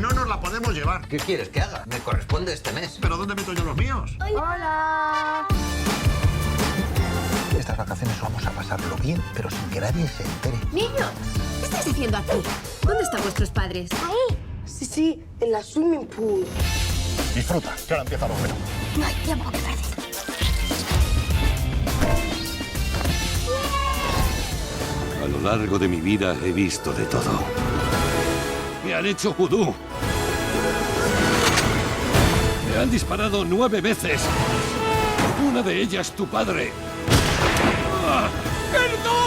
no nos la podemos llevar. ¿Qué quieres que haga? Me corresponde este mes. ¿Pero dónde meto yo los míos? Hola. Estas vacaciones vamos a pasarlo bien, pero sin que nadie se entere. Niños, ¿qué estáis haciendo aquí? ¿Dónde están vuestros padres? Ahí. Sí, en la swimming pool. Disfruta, que ahora empieza lo bueno. No hay tiempo que perder. A lo largo de mi vida he visto de todo. Me han hecho vudú. Me han disparado 9 veces. Una de ellas tu padre. ¡Ah! ¡Perdón!